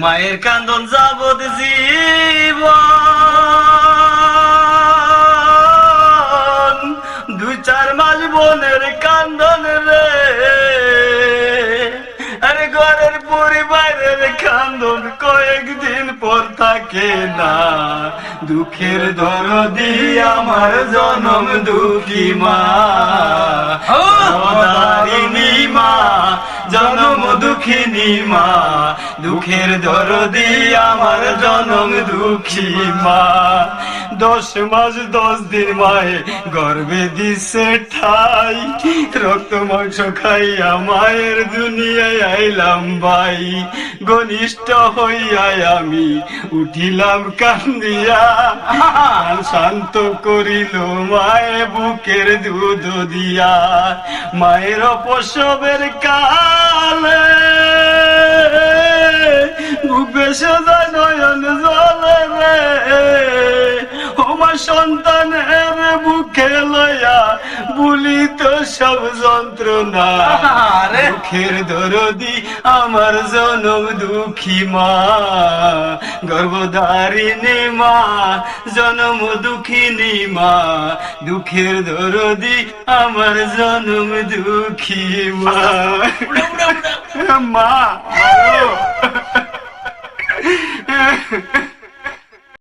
মায়ের কান্দন যাবত জীবন, 2-4 মাস বোনের কান্দন রে, আরে ঘরের পরিবারের কান্দন কয়েকদিন পর থাকে না। দুঃখের দরদি আমার জনম দুঃখী মা, দারিণী মা, জনম দুঃখিনী মা, দুঃখের দরদি আমার জনম দুঃখী মা। 10 মাস 10 দিন মায়ে গর্ভে দিছে ঠাই, রক্ত মাংস খাইয়া মায়ের দুনিয়ায় আইলাম ভাই। ঘনিষ্ঠ হইয়া আমি উঠিলাম কান্দিয়া, শান্ত করিল মায়ে বুকের দুধ দিয়া। মায়ের প্রসবের কালে বুক বেসে যায় নয়ন জলে রে, আমার সন্তানের বুকে লইয়া বলি তো সব যন্ত্রণা। দুঃখের দরদি আমার জনম দুঃখী মা, গর্ভধারিণী মা, জনম দুঃখিনী মা, দুঃখের দরদি আমার জনম দুঃখী মা। মা